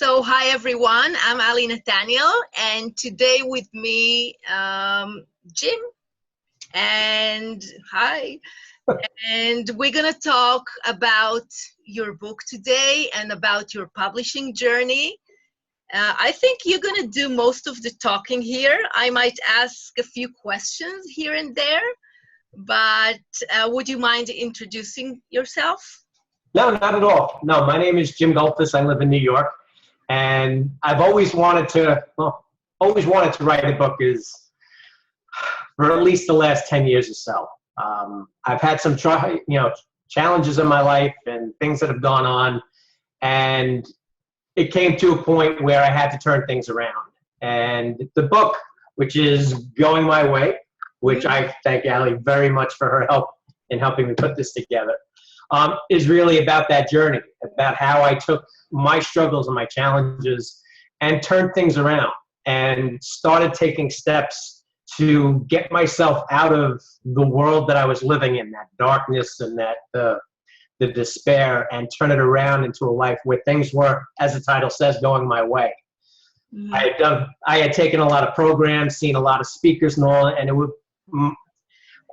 Hi everyone, I'm Nathaniel, and today with me, Jim, and hi, and we're gonna talk about your book today and about your publishing journey. I think you're gonna do most of the talking here. I might ask a few questions here and there, but would you mind introducing yourself? No, not at all. No, my name is Jim Goldfuss. I live in New York, and I've always wanted to, write a book for at least the last 10 years or so. I've had some challenges in my life and things that have gone on, and it came to a point where I had to turn things around. And the book, which is Going My Way, which I thank Ali very much for her help in helping me put this together, is really about that journey, about how I took my struggles and my challenges and turned things around and started taking steps to get myself out of the world that I was living in, that darkness and that the despair, and turn it around into a life where things were, as the title says, going my way. I had taken a lot of programs, seen a lot of speakers and all, and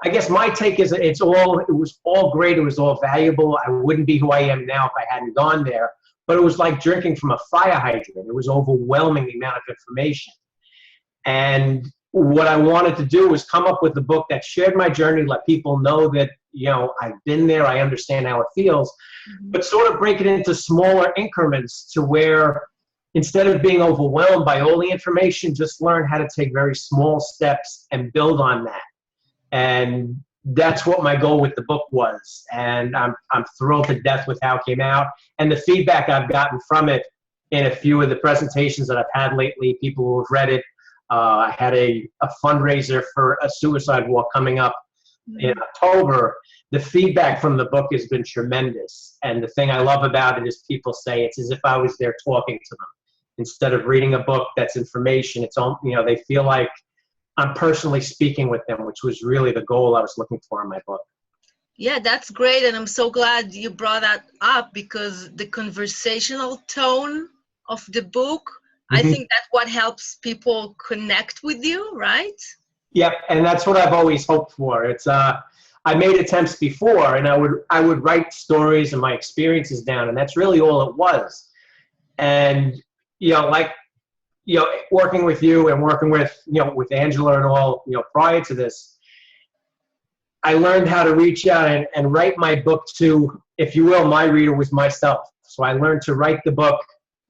I guess my take is it was all great. It was all valuable. I wouldn't be who I am now if I hadn't gone there. But it was like drinking from a fire hydrant. It was overwhelming, the amount of information. And what I wanted to do was come up with a book that shared my journey, let people know that, I've been there, I understand how it feels, but sort of break it into smaller increments to where instead of being overwhelmed by all the information, just learn how to take very small steps and build on that. And that's what my goal with the book was. And I'm thrilled to death with how it came out. And the feedback I've gotten from it in a few of the presentations that I've had lately, people who have read it. I had a fundraiser for a suicide walk coming up in October. The feedback from the book has been tremendous. And the thing I love about it is people say it's as if I was there talking to them. Instead of reading a book that's information, it's all, they feel like I'm personally speaking with them, which was really the goal I was looking for in my book. Yeah, that's great. And I'm so glad you brought that up, because the conversational tone of the book, I think that's what helps people connect with you, right? Yep, and that's what I've always hoped for. It's I made attempts before, and I would write stories and my experiences down, and that's really all it was. And working with you and working with, with Angela and all, prior to this, I learned how to reach out and write my book to, if you will, my reader was myself. So I learned to write the book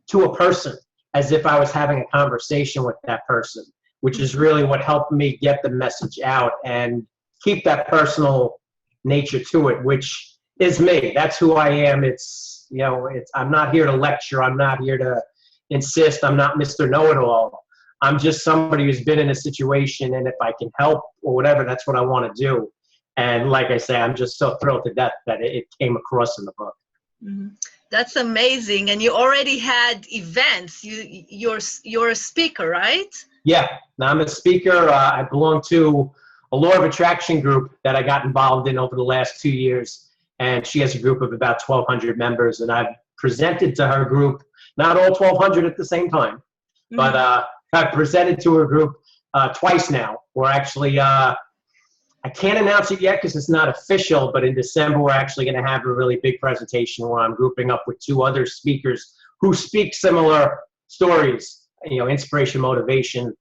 to a person as if I was having a conversation with that person, which is really what helped me get the message out and keep that personal nature to it, which is me. That's who I am. I'm not here to lecture. I'm not here to insist. I'm not Mr. Know-it-all. I'm just somebody who's been in a situation, and if I can help or whatever, that's what I want to do. And like I say, I'm just so thrilled to death that it came across in the book. That's amazing. And you already had events. You're a speaker, right? Yeah, I'm a speaker. I belong to a law of attraction group that I got involved in over the last 2 years. And she has a group of about 1,200 members. And I've presented to her group, not all 1,200 at the same time, but I've presented to her group twice now. We're actually, I can't announce it yet because it's not official, but in December we're actually going to have a really big presentation where I'm grouping up with 2 other speakers who speak similar stories, inspiration, motivation,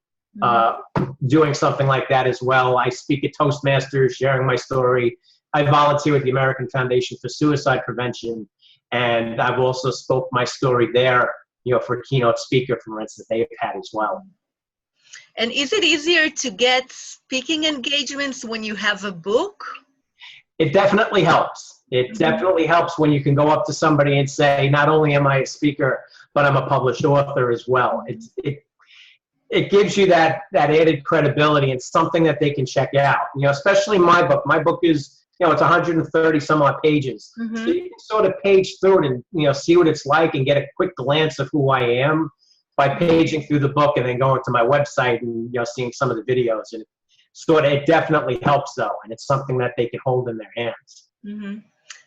doing something like that as well. I speak at Toastmasters, sharing my story. I volunteer with the American Foundation for Suicide Prevention. And I've also spoke my story there, for a keynote speaker conference that they've had as well. And is it easier to get speaking engagements when you have a book? It definitely helps. It definitely helps when you can go up to somebody and say, not only am I a speaker, but I'm a published author as well. It gives you that added credibility and something that they can check out. Especially my book. My book is, it's 130 some odd pages. So you can sort of page through it and, see what it's like and get a quick glance of who I am by paging through the book and then going to my website and, seeing some of the videos. And it definitely helps though. And it's something that they can hold in their hands.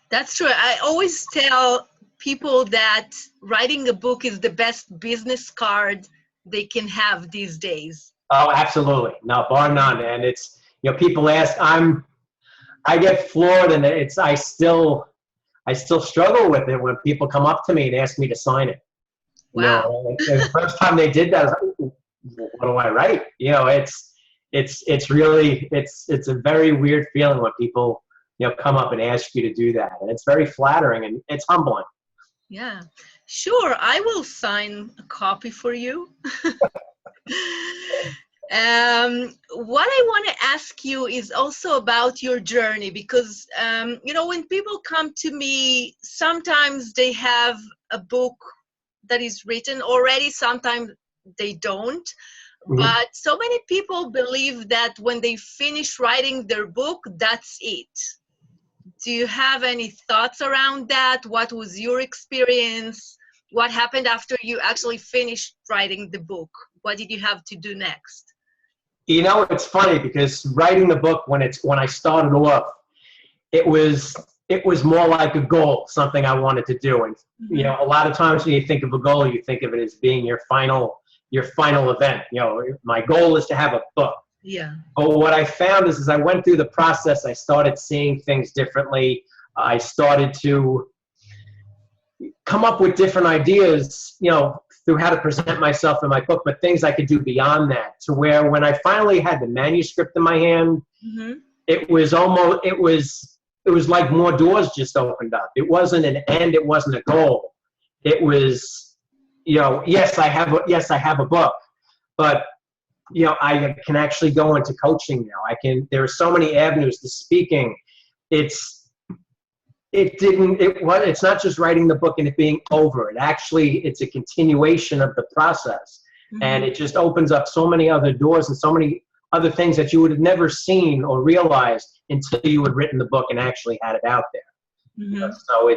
That's true. I always tell people that writing a book is the best business card they can have these days. Oh, absolutely. No, bar none. And it's, people ask, I get floored, and I still struggle with it when people come up to me and ask me to sign it. Wow. The first time they did that, I was like, what do I write? It's really, it's a very weird feeling when people, come up and ask you to do that. And it's very flattering, and it's humbling. Yeah, sure. I will sign a copy for you. What I want to ask you is also about your journey, because, when people come to me, sometimes they have a book that is written already, sometimes they don't. Mhm. But so many people believe that when they finish writing their book, that's it. Do you have any thoughts around that? What was your experience? What happened after you actually finished writing the book? What did you have to do next? It's funny because writing the book, when I started off, it was more like a goal, something I wanted to do. And a lot of times when you think of a goal, you think of it as being your final event. My goal is to have a book. Yeah. But what I found is, as I went through the process, I started seeing things differently. I started to come up with different ideas, through how to present myself in my book, but things I could do beyond that, to where when I finally had the manuscript in my hand, it was like more doors just opened up. It wasn't an end. It wasn't a goal. It was, yes, I have a book, but I can actually go into coaching now. There are so many avenues to speaking. It's not just writing the book and it being over. It's a continuation of the process. And it just opens up so many other doors and so many other things that you would have never seen or realized until you had written the book and actually had it out there. So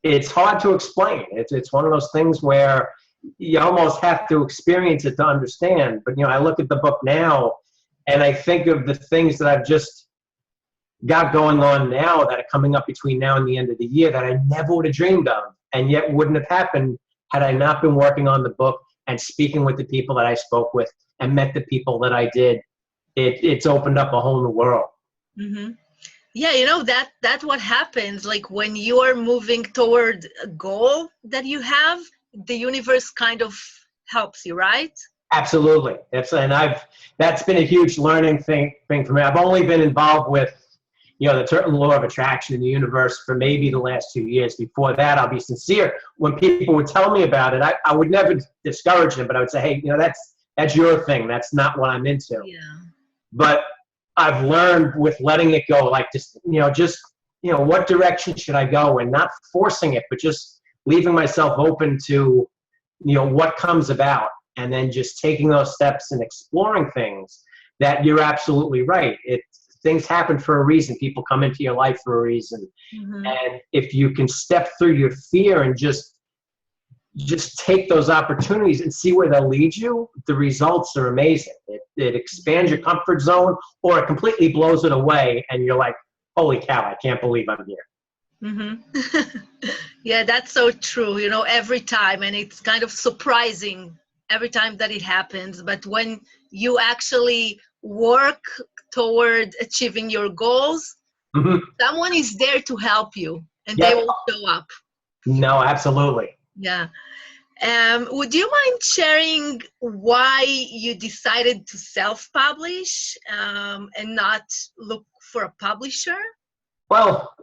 it's hard to explain. It's one of those things where you almost have to experience it to understand. But, I look at the book now and I think of the things that I've just got going on now that are coming up between now and the end of the year that I never would have dreamed of, and yet wouldn't have happened had I not been working on the book and speaking with the people that I spoke with and met the people that I did. It's opened up a whole new world. Yeah, that's what happens. Like when you are moving toward a goal that you have, the universe kind of helps you, right? Absolutely. That's been a huge learning thing for me. I've only been involved with, the law of attraction in the universe for maybe the last 2 years. Before that, I'll be sincere. When people would tell me about it, I would never discourage them, but I would say, hey, that's your thing. That's not what I'm into. Yeah. But I've learned with letting it go, like just what direction should I go, and not forcing it, but just leaving myself open to, what comes about, and then just taking those steps and exploring things. That you're absolutely right. Things happen for a reason. People come into your life for a reason. And if you can step through your fear and just take those opportunities and see where they'll lead you, the results are amazing. It expands your comfort zone, or it completely blows it away, and you're like, holy cow, I can't believe I'm here. Yeah, that's so true, every time. And it's kind of surprising every time that it happens. But when you actually work toward achieving your goals, someone is there to help you, and they will show up. No, absolutely. Yeah. Would you mind sharing why you decided to self-publish and not look for a publisher? Well,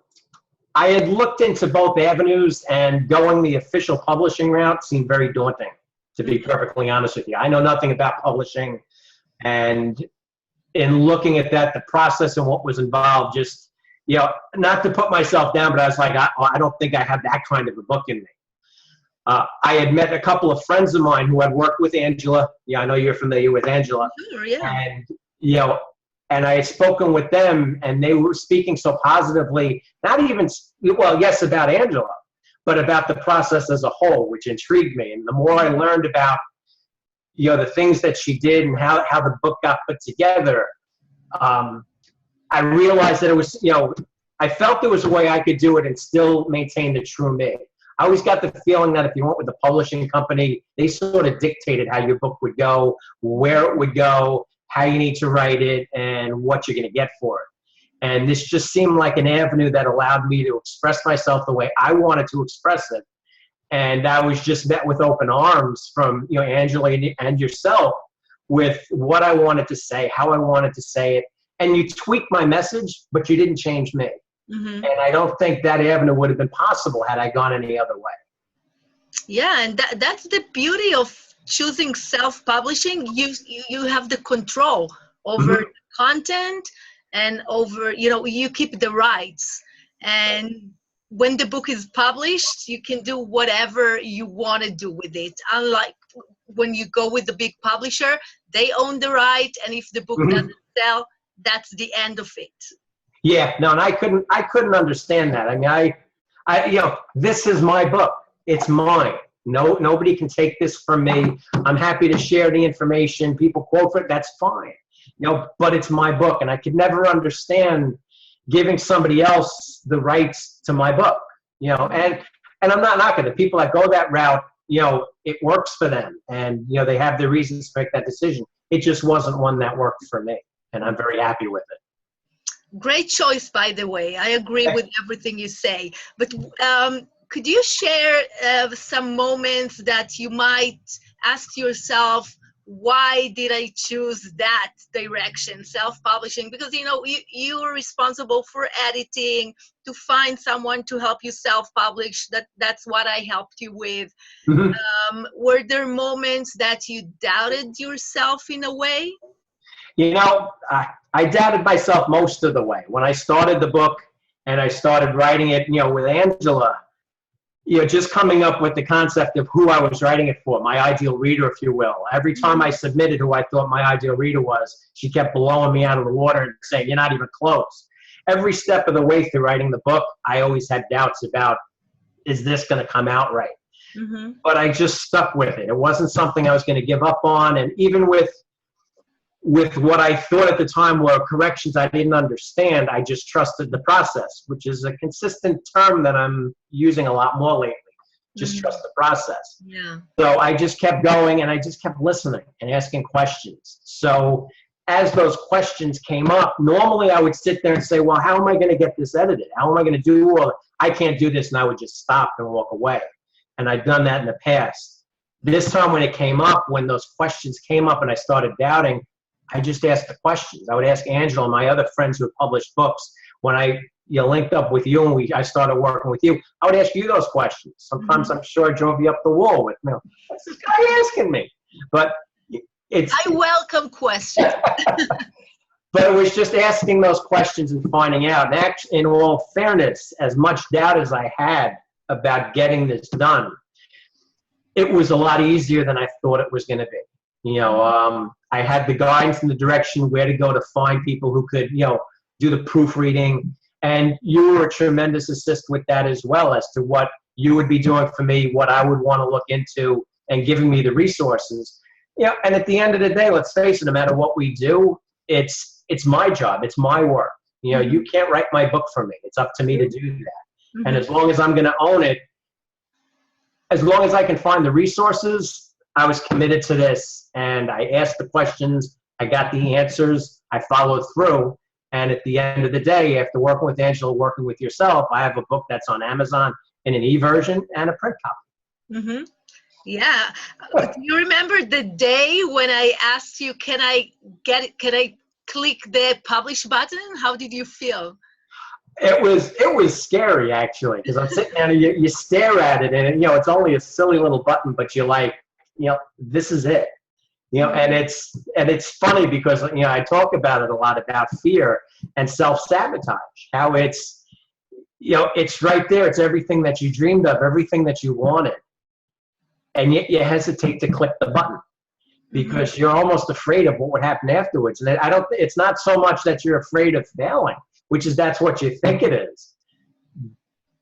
I had looked into both avenues, and going the official publishing route seemed very daunting, to be perfectly honest with you. I know nothing about publishing, and in looking at that, the process and what was involved, just, not to put myself down, but I was like, I don't think I have that kind of a book in me. I had met a couple of friends of mine who had worked with Angela. Yeah, I know you're familiar with Angela. Sure, yeah. And, and I had spoken with them, and they were speaking so positively, not even, yes, about Angela, but about the process as a whole, which intrigued me. And the more I learned about, the things that she did and how the book got put together, I realized that it was, I felt there was a way I could do it and still maintain the true me. I always got the feeling that if you went with the publishing company, they sort of dictated how your book would go, where it would go, how you need to write it, and what you're going to get for it. And this just seemed like an avenue that allowed me to express myself the way I wanted to express it. And I was just met with open arms from, you know, Angela and yourself with what I wanted to say, how I wanted to say it. And you tweaked my message, but you didn't change me. Mm-hmm. And I don't think that avenue would have been possible had I gone any other way. Yeah, and that's the beauty of choosing self-publishing. You have the control over mm-hmm. the content and over, you know, you keep the rights. And when the book is published, you can do whatever you want to do with it. Unlike when you go with the big publisher, they own the right, and if the book mm-hmm. doesn't sell, that's the end of it. Yeah, no, and I couldn't understand that. I mean, I you know, this is my book. It's mine. No, nobody can take this from me. I'm happy to share the information. People quote for it. That's fine. You know, but it's my book, and I could never understand giving somebody else the rights to my book. You know, and I'm not knocking the people that go that route. You know, it works for them, and you know they have their reasons to make that decision. It just wasn't one that worked for me, and I'm very happy with it. Great choice, by the way. I agree with everything you say. But could you share some moments that you might ask yourself, why did I choose that direction, self-publishing? Because, you know, you are responsible for editing, to find someone to help you self-publish. That's what I helped you with. Mm-hmm. Were there moments that you doubted yourself in a way? You know, I doubted myself most of the way. When I started the book and I started writing it, you know, with Angela, you know, just coming up with the concept of who I was writing it for, my ideal reader, if you will. Every time I submitted who I thought my ideal reader was, she kept blowing me out of the water and saying, you're not even close. Every step of the way through writing the book, I always had doubts about, is this going to come out right? Mm-hmm. But I just stuck with it. It wasn't something I was going to give up on. And even with what I thought at the time were corrections I didn't understand, I just trusted the process, which is a consistent term that I'm using a lot more lately. Just trust the process. Yeah. So I just kept going, and I just kept listening and asking questions. So as those questions came up, normally I would sit there and say, well, how am I going to get this edited? How am I going to do, well, I can't do this, and I would just stop and walk away. And I'd done that in the past. This time when it came up, when those questions came up and I started doubting, I just asked the questions. I would ask Angela and my other friends who have published books. When I linked up with you and I started working with you, I would ask you those questions. Sometimes I'm sure I drove you up the wall with, you know, what's this guy asking me? But I welcome questions. But it was just asking those questions and finding out. And actually, in all fairness, as much doubt as I had about getting this done, it was a lot easier than I thought it was going to be. You know, I had the guidance and the direction where to go to find people who could, you know, do the proofreading. And you were a tremendous assist with that as well, as to what you would be doing for me, what I would want to look into, and giving me the resources. You know, and at the end of the day, let's face it, no matter what we do, it's my job. It's my work. You know, you can't write my book for me. It's up to me to do that. Mm-hmm. And as long as I'm going to own it, as long as I can find the resources, I was committed to this, and I asked the questions, I got the answers, I followed through, and at the end of the day, after working with Angela, working with yourself, I have a book that's on Amazon in an e-version and a print copy. Mm-hmm. Yeah. Do you remember the day when I asked you, can I click the publish button? How did you feel? It was scary, actually, because I'm sitting there and you stare at it, and you know, it's only a silly little button, but you're like, you know, this is it. You know, and it's funny because, you know, I talk about it a lot, about fear and self-sabotage, how it's, you know, it's right there. It's everything that you dreamed of, everything that you wanted. And yet you hesitate to click the button because you're almost afraid of what would happen afterwards. And it's not so much that you're afraid of failing, that's what you think it is.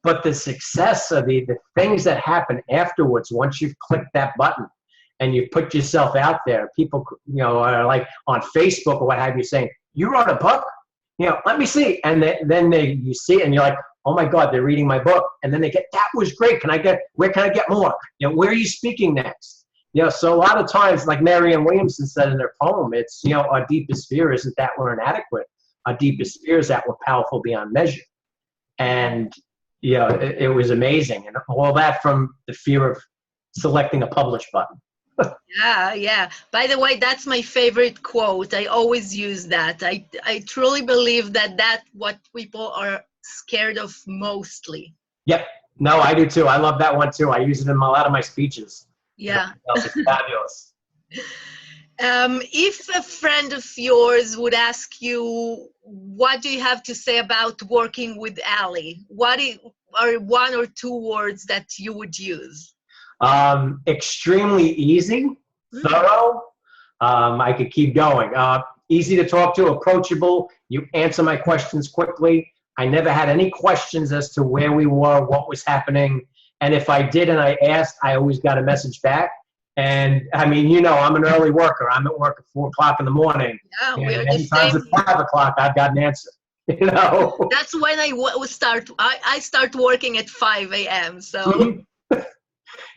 But the success of the things that happen afterwards, once you've clicked that button and you put yourself out there, people, you know, are like on Facebook or what have you saying, you wrote a book? let me see. And then you see it and you're like, oh my God, they're reading my book. And then they get, that was great. Where can I get more? Where are you speaking next? So a lot of times, like Marianne Williamson said in her poem, it's, our deepest fear isn't that we're inadequate. Our deepest fear is that we're powerful beyond measure. And, it was amazing. And all that from the fear of selecting a publish button. Yeah. By the way, that's my favorite quote. I always use that. I truly believe that what people are scared of mostly. Yep. No, I do too. I love that one too. I use it in a lot of my speeches. Yeah. It's fabulous. If a friend of yours would ask you, what do you have to say about working with Ali? What are one or two words that you would use? Extremely easy, thorough. I could keep going. Easy to talk to, approachable. You answer my questions quickly. I never had any questions as to where we were, what was happening. And if I did and I asked, I always got a message back. And I mean, I'm an early worker. I'm at work at 4 o'clock in the morning. Yeah, and anytime at 5 o'clock, I've got an answer. That's when I start. I start working at 5 a.m. So.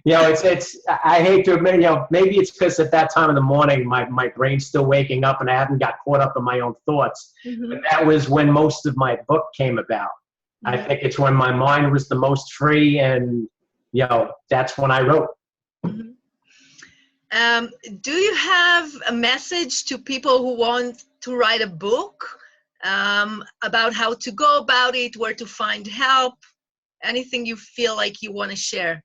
It's. I hate to admit, maybe it's because at that time in the morning, my brain's still waking up, and I haven't got caught up in my own thoughts. Mm-hmm. But that was when most of my book came about. Mm-hmm. I think it's when my mind was the most free, and that's when I wrote. Mm-hmm. Do you have a message to people who want to write a book about how to go about it, where to find help, anything you feel like you want to share?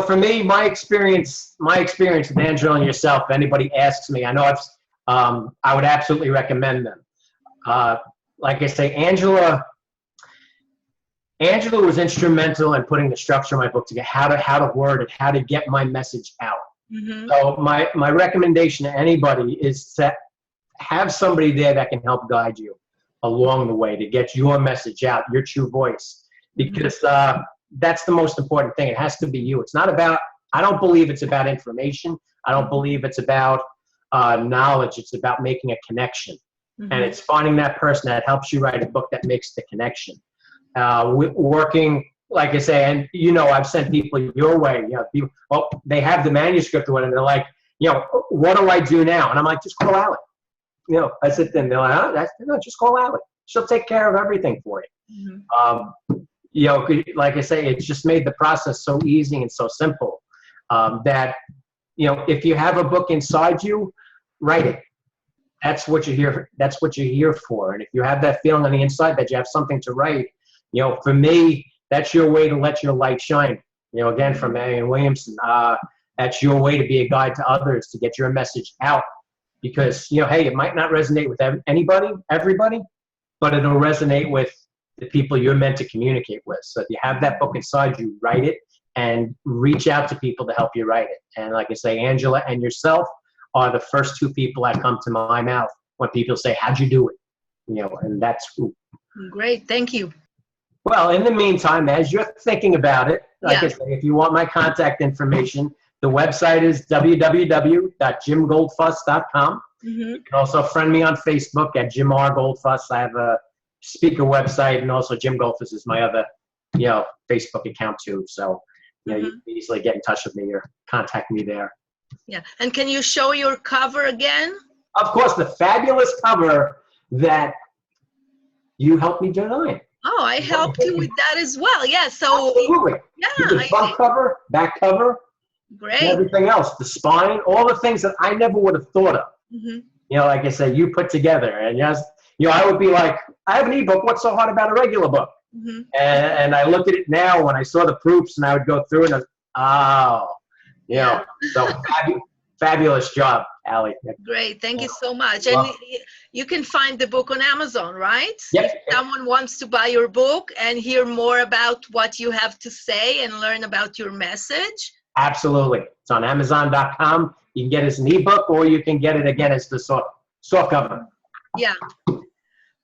For me, my experience with Angela and yourself, if anybody asks me, I know I would absolutely recommend them. Like I say, Angela was instrumental in putting the structure of my book together, how to word it, how to get my message out. Mm-hmm. So my recommendation to anybody is to have somebody there that can help guide you along the way to get your message out, your true voice, because that's the most important thing. It has to be you. It's not about, I don't believe it's about information. I don't believe it's about knowledge. It's about making a connection. Mm-hmm. And it's finding that person that helps you write a book that makes the connection. Working, like I say, and I've sent people your way. They have the manuscript or whatever. They're like, what do I do now? And I'm like, just call Alec. I sit there and they're like, just call Alec. She'll take care of everything for you. Mm-hmm. Like I say, it's just made the process so easy and so simple that, if you have a book inside you, write it. That's what you're here. That's what you're here for. And if you have that feeling on the inside that you have something to write, for me, that's your way to let your light shine. Again, from Marianne Williamson, that's your way to be a guide to others, to get your message out. Because, hey, it might not resonate with everybody, but it'll resonate with the people you're meant to communicate with. So if you have that book inside you, write it and reach out to people to help you write it. And like I say, Angela and yourself are the first two people that come to my mouth when people say, how'd you do it? And that's great. Thank you. Well, in the meantime, as you're thinking about it, like I say, if you want my contact information, the website is www.jimgoldfuss.com. Mm-hmm. You can also friend me on Facebook at Jim R. Goldfuss. I have a speaker website, and also Jim Goldfuss is my other, Facebook account too. So, you can easily get in touch with me or contact me there. Yeah. And can you show your cover again? Of course, the fabulous cover that you helped me design. Oh, I helped you with that as well. Yeah. So absolutely. Yeah. The front cover, back cover, great. And everything else, the spine, all the things that I never would have thought of. Mm-hmm. Like I said, you put together, and yes, I would be like, I have an ebook. What's so hard about a regular book? Mm-hmm. And I look at it now when I saw the proofs, and I would go through and so fabulous job, Ali. Great. Thank you so much. And you can find the book on Amazon, right? Yep. If someone wants to buy your book and hear more about what you have to say and learn about your message. Absolutely. It's on Amazon.com. You can get it as an ebook, or you can get it again as the soft cover. Yeah.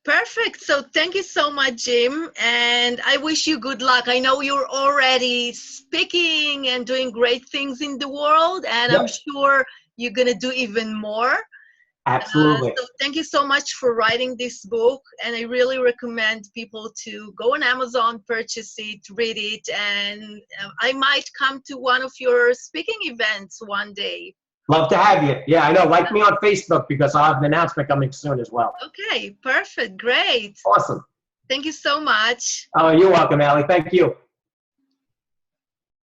Perfect. So thank you so much, Jim. And I wish you good luck. I know you're already speaking and doing great things in the world, and I'm sure you're going to do even more. Absolutely. So thank you so much for writing this book, and I really recommend people to go on Amazon, purchase it, read it, and I might come to one of your speaking events one day. Love to have you. Yeah, I know. Like me on Facebook because I'll have an announcement coming soon as well. Okay, perfect, great. Awesome. Thank you so much. Oh, you're welcome, Allie. Thank you.